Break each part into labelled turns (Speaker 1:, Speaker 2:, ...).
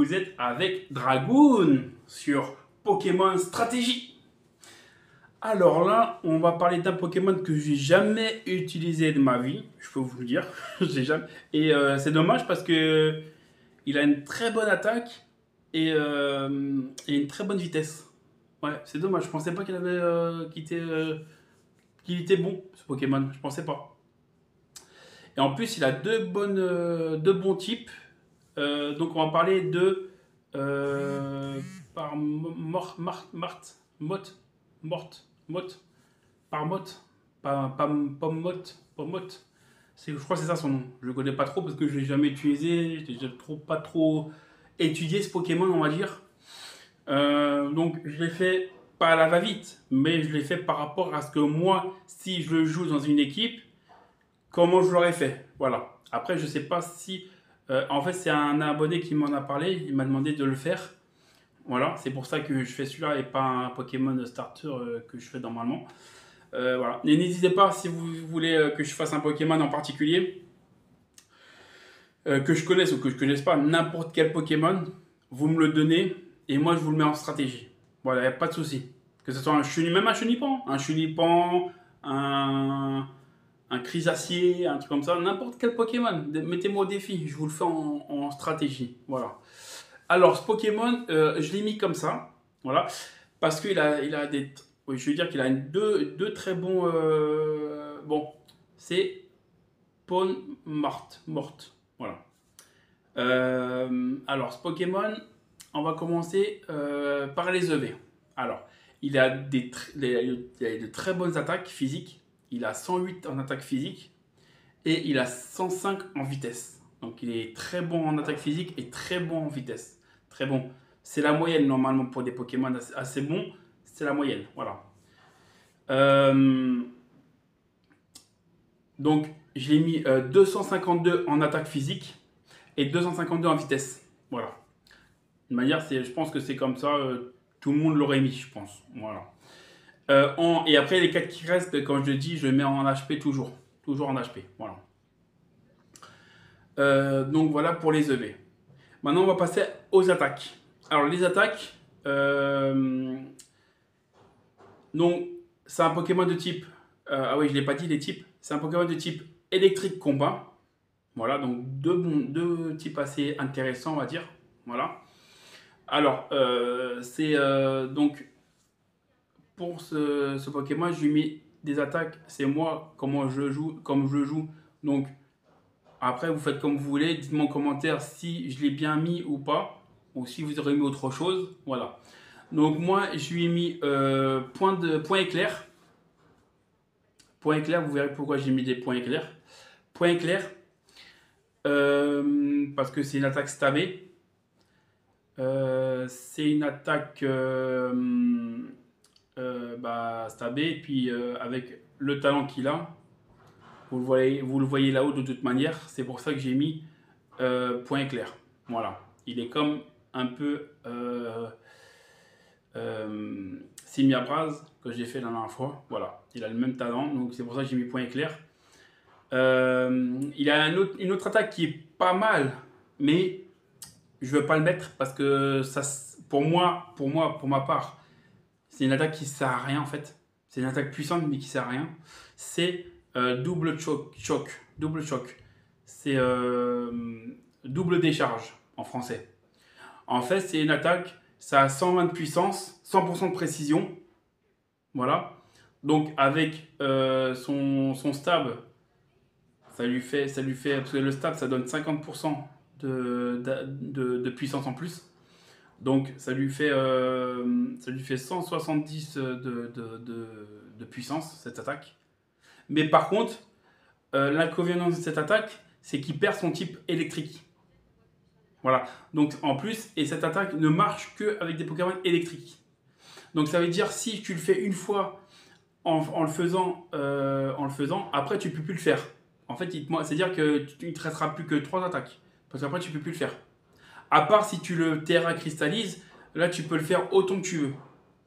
Speaker 1: vous êtes avec Dragoon sur Pokémon Stratégie. Alors là, on va parler d'un Pokémon que j'ai jamais utilisé de ma vie, je peux vous le dire. J'ai jamais... Et c'est dommage parce que il a une très bonne attaque et une très bonne vitesse. Ouais, c'est dommage. Je pensais pas qu'il avait qu'il était bon ce Pokémon. Je pensais pas. Et en plus, il a deux bons types. Donc on va parler de par Mot. Je crois que c'est ça son nom. Je le connais pas trop parce que je l'ai jamais utilisé. J'ai pas trop étudié ce Pokémon, on va dire. Donc je l'ai fait pas à la va-vite, mais je l'ai fait par rapport à ce que moi, si je le joue dans une équipe, comment je l'aurais fait. Voilà. Après, je sais pas si en fait, c'est un abonné qui m'en a parlé. Il m'a demandé de le faire. Voilà, c'est pour ça que je fais celui-là et pas un Pokémon starter que je fais normalement. Voilà. Et n'hésitez pas si vous voulez que je fasse un Pokémon en particulier, que je connaisse ou que je connaisse pas, n'importe quel Pokémon, vous me le donnez et moi je vous le mets en stratégie. Voilà, y a pas de souci. Que ce soit même un Chunipan, un Crisacier, un truc comme ça, n'importe quel Pokémon, mettez-moi au défi, je vous le fais en stratégie. Voilà. Alors, ce Pokémon, je l'ai mis comme ça, voilà, parce qu'il a des... Oui, je veux dire qu'il a deux très bons... bon, c'est Pawn morte, voilà. Alors, ce Pokémon, on va commencer par les EV. Alors, il a de très bonnes attaques physiques. Il a 108 en attaque physique et il a 105 en vitesse. Donc, il est très bon en attaque physique et très bon en vitesse. Très bon. C'est la moyenne normalement pour des Pokémon assez bons. C'est la moyenne, voilà. Donc, je l'ai mis 252 en attaque physique et 252 en vitesse. Voilà. De manière, je pense que c'est comme ça, tout le monde l'aurait mis, je pense. Voilà. Et après, les 4 qui restent, quand je le dis, je le mets en HP toujours. Toujours en HP. Voilà. Donc voilà pour les EV. Maintenant, on va passer aux attaques. Alors, les attaques, donc, c'est un Pokémon de type... ah oui, je ne l'ai pas dit, les types. C'est un Pokémon de type électrique combat. Voilà, donc deux types assez intéressants, on va dire. Voilà. Alors, donc, pour ce Pokémon, je lui ai mis des attaques. C'est moi, comme je joue. Donc, après, vous faites comme vous voulez. Dites-moi en commentaire si je l'ai bien mis ou pas. Ou si vous aurez mis autre chose. Voilà. Donc, moi, je lui ai mis point éclair. Point éclair, vous verrez pourquoi j'ai mis des points éclairs. Point éclair, parce que c'est une attaque stabée. C'est une attaque stabée, et puis avec le talent qu'il a, vous le voyez là-haut de toute manière, c'est pour ça que j'ai mis point éclair. Voilà, il est comme un peu Simiabraz que j'ai fait la dernière fois. Voilà, il a le même talent, donc c'est pour ça que j'ai mis point éclair. Il a une autre attaque qui est pas mal, mais je ne veux pas le mettre parce que ça, pour ma part, c'est une attaque qui sert à rien en fait. C'est une attaque puissante mais qui sert à rien. C'est double choc. Double choc. C'est double décharge en français. En fait, c'est une attaque, ça a 120 de puissance, 100% de précision. Voilà. Donc avec son stab, ça lui fait, parce que le stab ça donne 50% de puissance en plus. Donc ça lui fait 170 de puissance cette attaque. Mais par contre, l'inconvénient de cette attaque, c'est qu'il perd son type électrique. Voilà. Donc en plus, et cette attaque ne marche qu'avec des Pokémon électriques. Donc ça veut dire si tu le fais une fois en le faisant, après tu peux plus le faire. En fait, c'est-à-dire que tu ne te restera plus que 3 attaques. Parce qu'après, tu peux plus le faire. À part si tu le terra cristallises, là, tu peux le faire autant que tu veux.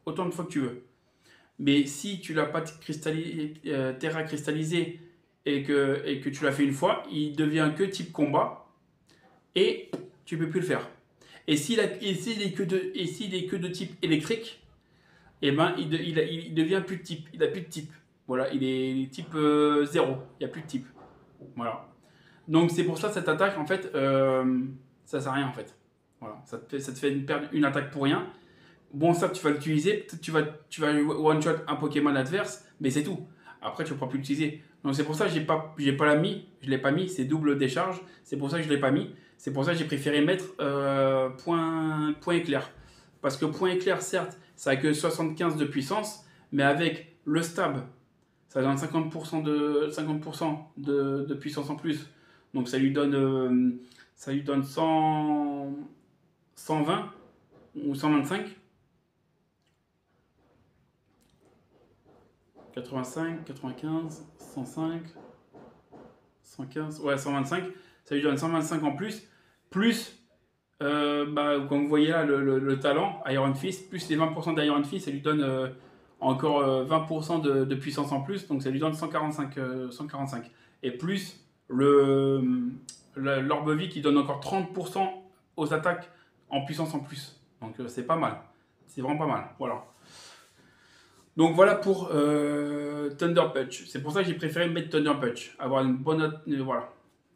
Speaker 1: Autant de fois que tu veux. Mais si tu l'as pas terra cristallisé et que tu l'as fait une fois, il devient que type combat. Et tu peux plus le faire. Et s'il est que de type électrique, eh ben, il devient plus de type. Il n'a plus de type. Voilà, il est type 0. Il n'y a plus de type. Voilà. Donc c'est pour ça cette attaque, en fait, ça sert à rien en fait. Voilà, ça te fait perdre une attaque pour rien. Bon, ça tu vas l'utiliser, peut-être tu vas one-shot un Pokémon adverse, mais c'est tout. Après tu ne pourras plus l'utiliser. Donc c'est pour ça que j'ai pas mis, je l'ai pas mis, c'est double décharge. C'est pour ça que je l'ai pas mis. C'est pour ça que j'ai préféré mettre point éclair. Parce que point éclair, certes, ça a que 75 de puissance, mais avec le stab, ça donne 50% de puissance en plus. Donc ça lui donne 120 ou 125. 85, 95, 105, 115, ouais 125. Ça lui donne 125 en plus. Plus, comme vous voyez là, le talent, Iron Fist, plus les 20% d'Iron Fist, ça lui donne encore 20% de puissance en plus. Donc ça lui donne 145. Et plus l'orbe vie qui donne encore 30% aux attaques en puissance en plus. Donc c'est pas mal. C'est vraiment pas mal. Voilà. Donc voilà pour Thunder Punch. C'est pour ça que j'ai préféré mettre Thunder Punch. Avoir une bonne note. Voilà.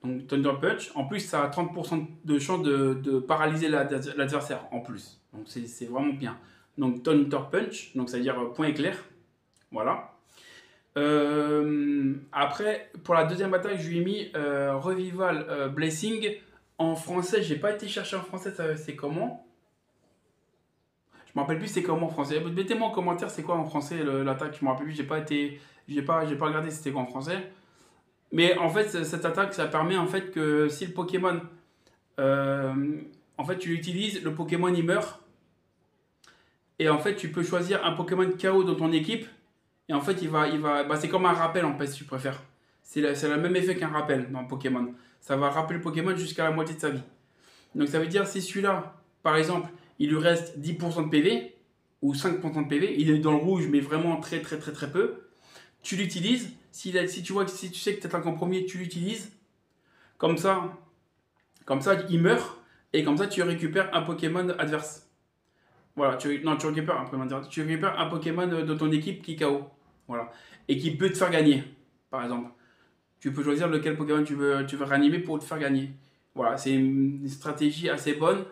Speaker 1: Donc Thunder Punch. En plus, ça a 30% de chance de paralyser l'adversaire en plus. Donc c'est vraiment bien. Donc Thunder Punch. Donc ça veut dire point éclair. Voilà. Après, pour la deuxième attaque, je lui ai mis Revival Blessing. En français, j'ai pas été chercher en français, c'est comment? Je me rappelle plus c'est comment en français. Mettez-moi en commentaire c'est quoi en français l'attaque. Je me rappelle plus, j'ai pas regardé c'était quoi en français. Mais en fait, cette attaque, ça permet en fait que si le Pokémon, en fait, tu l'utilises, le Pokémon il meurt. Et en fait, tu peux choisir un Pokémon KO dans ton équipe. Et en fait, c'est comme un rappel en fait, si tu préfères. C'est le même effet qu'un rappel dans Pokémon. Ça va rappeler le Pokémon jusqu'à la moitié de sa vie. Donc ça veut dire si celui-là, par exemple, il lui reste 10% de PV ou 5% de PV, il est dans le rouge mais vraiment très très très très peu, tu l'utilises. Si tu sais que tu attaques en premier, tu l'utilises. Comme ça, il meurt et comme ça tu récupères un Pokémon adverse. Voilà, tu récupères un Pokémon de ton équipe qui est KO. Voilà. Et qui peut te faire gagner, par exemple. Tu peux choisir lequel Pokémon tu veux réanimer pour te faire gagner. Voilà, c'est une stratégie assez bonne.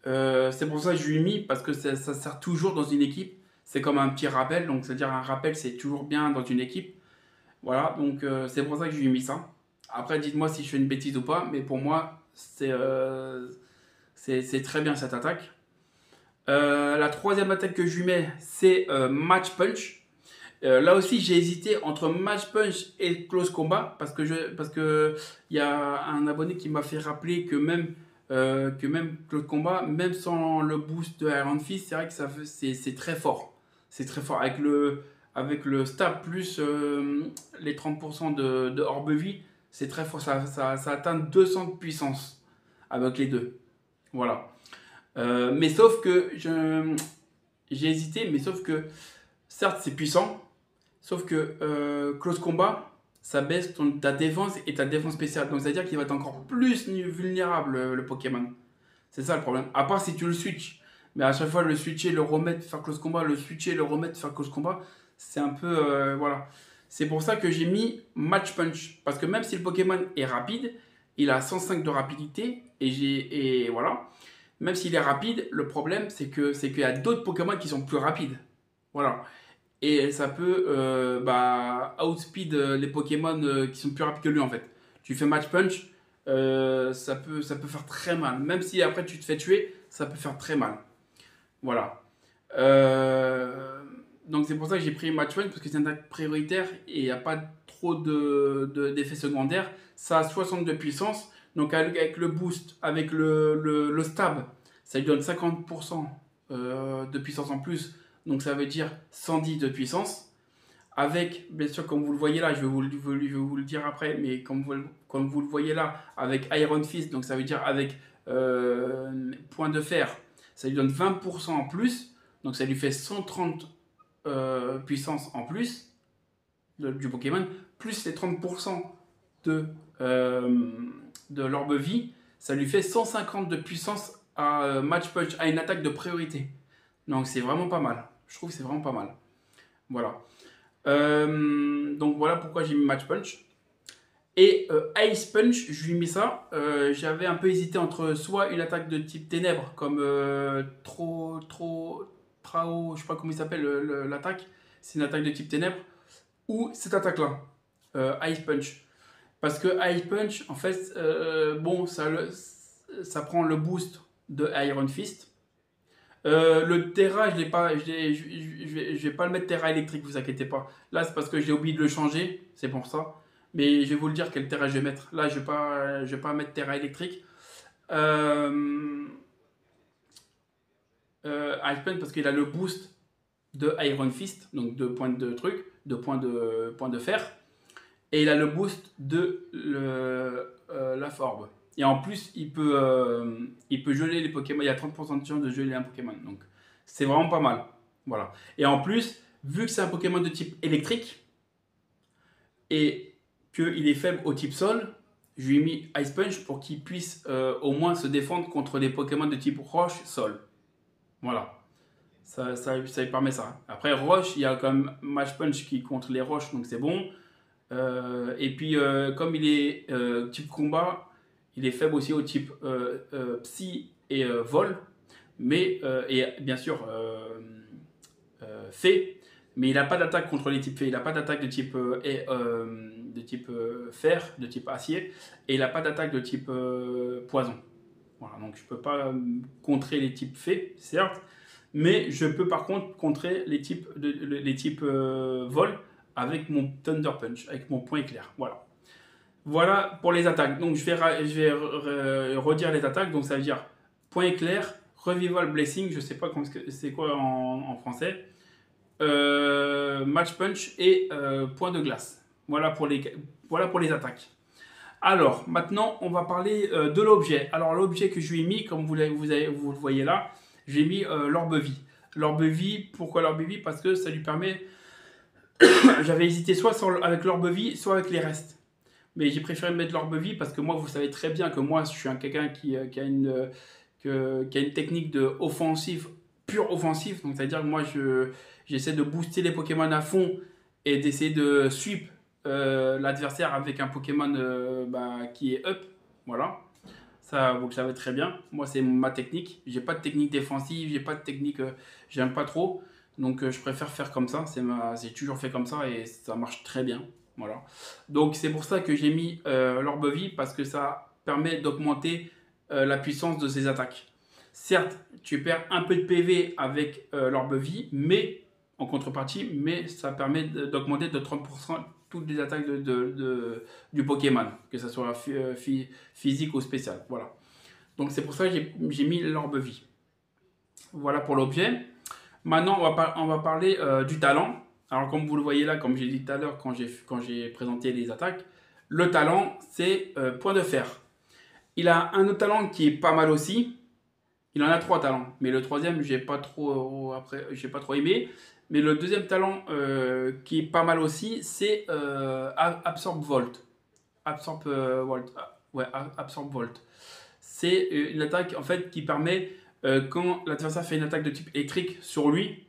Speaker 1: C'est pour ça que je lui ai mis, parce que ça sert toujours dans une équipe. C'est comme un petit rappel, donc c'est-à-dire un rappel, c'est toujours bien dans une équipe. Voilà, donc c'est pour ça que je lui ai mis ça. Après, dites-moi si je fais une bêtise ou pas, mais pour moi, c'est très bien cette attaque. La troisième attaque que je lui mets, c'est Match Punch. Là aussi, j'ai hésité entre Match Punch et Close Combat parce que y a un abonné qui m'a fait rappeler que même Close Combat, même sans le boost de Iron Fist, c'est vrai que c'est très fort. C'est très fort avec le stab plus les 30% de Orbe Vie, c'est très fort. Ça atteint 200 de puissance avec les deux. Voilà. Mais sauf que j'ai hésité, mais sauf que certes c'est puissant, sauf que Close Combat, ça baisse ta défense et ta défense spéciale. Donc c'est-à-dire qu'il va être encore plus vulnérable le Pokémon. C'est ça le problème. À part si tu le switches. Mais à chaque fois le switcher, le remettre, faire Close Combat, le switcher, le remettre, faire Close Combat, c'est un peu... voilà. C'est pour ça que j'ai mis Match Punch. Parce que même si le Pokémon est rapide, il a 105 de rapidité. Et voilà. Même s'il est rapide, le problème c'est qu'il y a d'autres Pokémon qui sont plus rapides. Voilà. Et ça peut outspeed les Pokémon qui sont plus rapides que lui en fait. Tu fais Match Punch, ça peut faire très mal. Même si après tu te fais tuer, ça peut faire très mal. Voilà. Donc c'est pour ça que j'ai pris Match Punch parce que c'est une attaque prioritaire et il n'y a pas trop d'effets secondaires. Ça a 60 de puissance. Donc avec le boost, avec le stab, ça lui donne 50% de puissance en plus. Donc ça veut dire 110 de puissance. Avec, bien sûr, comme vous le voyez là, je vais vous le dire après, mais comme vous le voyez là, avec Iron Fist, donc ça veut dire avec point de fer, ça lui donne 20% en plus. Donc ça lui fait 130 puissance en plus du Pokémon, plus les 30% de l'orbe vie, ça lui fait 150 de puissance à Match Punch, à une attaque de priorité. Donc c'est vraiment pas mal. Je trouve que c'est vraiment pas mal. Voilà. Donc voilà pourquoi j'ai mis Match Punch. Et Ice Punch, je lui ai mis ça. J'avais un peu hésité entre soit une attaque de type ténèbres, comme Trao, je sais pas comment il s'appelle l'attaque. C'est une attaque de type ténèbres. Ou cette attaque-là, Ice Punch. Parce que Ice Punch, en fait, bon, ça prend le boost de Iron Fist. Le Terra, je vais pas le mettre Terra électrique, vous inquiétez pas. Là, c'est parce que j'ai oublié de le changer, c'est pour ça. Mais je vais vous le dire quel Terra je vais mettre. Là, je vais pas mettre Terra électrique. Iceman parce qu'il a le boost de Iron Fist, donc de points de truc, de points de fer. Et il a le boost de la Forbe. Et en plus, il peut geler les Pokémon. Il y a 30% de chance de geler un Pokémon. Donc, c'est vraiment pas mal. Voilà. Et en plus, vu que c'est un Pokémon de type électrique et qu'il est faible au type sol, je lui ai mis Ice Punch pour qu'il puisse au moins se défendre contre les Pokémon de type roche-sol. Voilà. Ça lui permet ça. Après, roche, il y a quand même Match Punch qui contre les roches, donc c'est bon. Et puis, comme il est type combat, il est faible aussi au type psy et vol, mais, et bien sûr fée, mais il n'a pas d'attaque contre les types fée, il n'a pas d'attaque de type, fer, de type acier, et il n'a pas d'attaque de type poison. Voilà, donc je ne peux pas contrer les types fée, certes, mais je peux par contre contrer les types, vol avec mon Thunder Punch, avec mon point éclair. Voilà. Voilà pour les attaques. Donc je vais redire les attaques. Donc ça veut dire point éclair, revival blessing, je sais pas c'est quoi en français, match punch et point de glace. Voilà pour les attaques. Alors maintenant on va parler de l'objet. Alors l'objet que je lui ai mis, comme vous le voyez là, j'ai mis l'orbe vie. L'orbe vie, pourquoi l'orbe vie? Parce que ça lui permet. J'avais hésité soit avec l'orbe vie, soit avec les restes. Mais j'ai préféré mettre l'orbe vie parce que moi, vous savez très bien que moi, je suis quelqu'un qui a une technique de offensive, pure offensive. Donc, c'est-à-dire que moi, j'essaie de booster les Pokémon à fond et d'essayer de sweep l'adversaire avec un Pokémon qui est up. Voilà. Ça, vous le savez très bien. Moi, c'est ma technique. J'ai pas de technique défensive, j'ai pas de technique, j'aime pas trop. Donc, je préfère faire comme ça. J'ai toujours fait comme ça et ça marche très bien. Voilà. Donc, c'est pour ça que j'ai mis l'orbe vie parce que ça permet d'augmenter la puissance de ses attaques. Certes, tu perds un peu de PV avec l'orbe vie, mais en contrepartie, mais ça permet d'augmenter de 30% toutes les attaques du Pokémon, que ce soit physique ou spécial. Voilà. Donc c'est pour ça que j'ai mis l'orbe vie. Voilà pour l'objet. Maintenant, on va parler du talent. Alors comme vous le voyez là, comme j'ai dit tout à l'heure quand j'ai présenté les attaques, le talent c'est point de fer. Il a un autre talent qui est pas mal aussi. Il en a 3 talents, mais le troisième j'ai pas trop aimé. Mais le deuxième talent qui est pas mal aussi, c'est Absorb Volt. Absorb Volt. C'est une attaque en fait qui permet, quand l'adversaire fait une attaque de type électrique sur lui,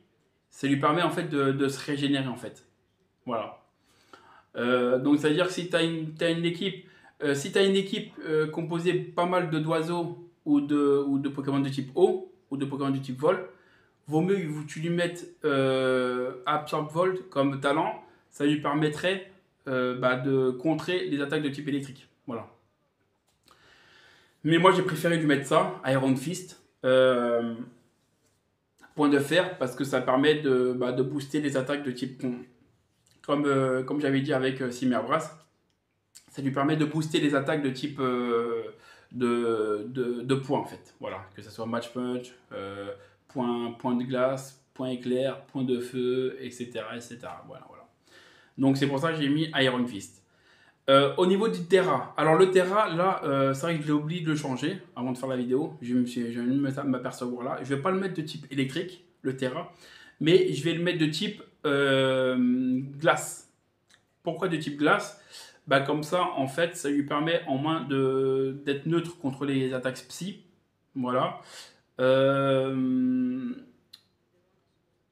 Speaker 1: ça lui permet en fait de se régénérer en fait. Voilà. Donc ça veut dire que si tu as une équipe, composée pas mal d'oiseaux ou de Pokémon de type eau ou de Pokémon de type vol, vaut mieux que tu lui mettes Absorb Volt comme talent, ça lui permettrait de contrer les attaques de type électrique. Voilà. Mais moi j'ai préféré lui mettre ça, Iron Fist, point de fer, parce que ça permet de booster les attaques de type pont. Comme j'avais dit avec Simerbras, ça lui permet de booster les attaques de type de points en fait. Voilà, que ce soit match punch, point de glace, point éclair, point de feu, etc. etc. Voilà. Donc c'est pour ça que j'ai mis Iron Fist. Au niveau du Terra, alors le Terra, là, c'est vrai que j'ai oublié de le changer avant de faire la vidéo. Je viens de m'apercevoir là. Je ne vais pas le mettre de type électrique, le Terra, mais je vais le mettre de type glace. Pourquoi de type glace? Comme ça, en fait, ça lui permet en moins d'être neutre contre les attaques psy. Voilà.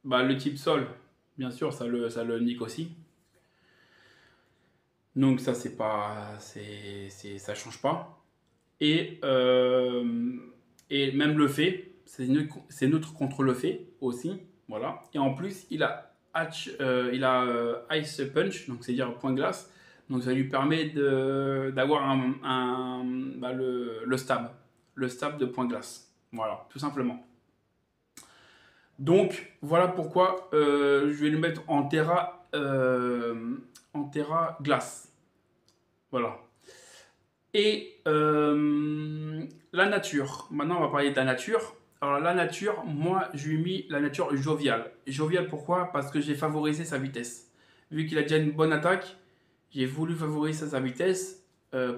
Speaker 1: Bah, le type sol, bien sûr, ça le nique aussi. Donc ça, c'est pas, ça change pas. Et, même le fait, c'est neutre contre le fait aussi. Voilà. Et en plus, il a Ice Punch, donc c'est-à-dire point glace. Donc ça lui permet d'avoir bah, le stab. Le stab de point glace. Voilà, tout simplement. Donc voilà pourquoi je vais le mettre en Terra glace. Voilà. Et la nature. Maintenant, on va parler de la nature. Alors, la nature, moi, je lui ai mis la nature joviale. Joviale, pourquoi? Parce que j'ai favorisé sa vitesse. Vu qu'il a déjà une bonne attaque, j'ai voulu favoriser sa vitesse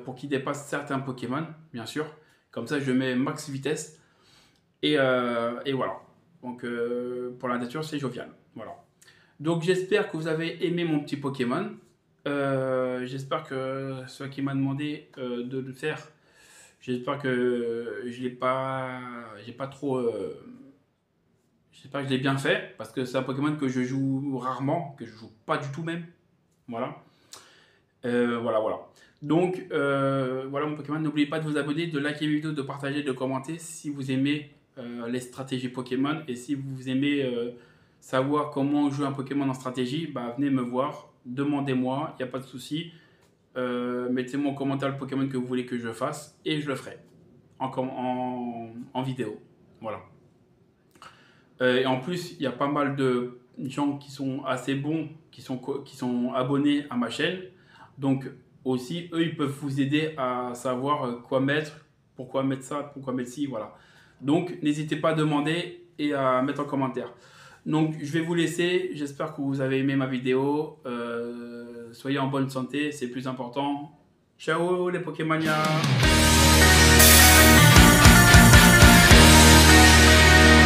Speaker 1: pour qu'il dépasse certains Pokémon, bien sûr. Comme ça, je mets max vitesse. Et voilà. Donc, pour la nature, c'est jovial. Voilà. Donc, j'espère que vous avez aimé mon petit Pokémon. J'espère que ceux qui m'a demandé de le faire, j'espère que j'ai pas trop. J'espère que je l'ai bien fait parce que c'est un Pokémon que je joue rarement, que je joue pas du tout même. Voilà. Voilà. Donc voilà mon Pokémon. N'oubliez pas de vous abonner, de liker mes vidéos, de partager, de commenter si vous aimez les stratégies Pokémon et si vous aimez savoir comment jouer un Pokémon en stratégie, bah, venez me voir, demandez-moi, il n'y a pas de souci. Mettez-moi en commentaire le Pokémon que vous voulez que je fasse et je le ferai en vidéo. Voilà. Et en plus, il y a pas mal de gens qui sont assez bons, qui sont abonnés à ma chaîne. Donc aussi, eux, ils peuvent vous aider à savoir quoi mettre, pourquoi mettre ça, pourquoi mettre ci, voilà. Donc, n'hésitez pas à demander et à mettre en commentaire. Donc, je vais vous laisser. J'espère que vous avez aimé ma vidéo. Soyez en bonne santé, c'est le plus important. Ciao les Pokémonias!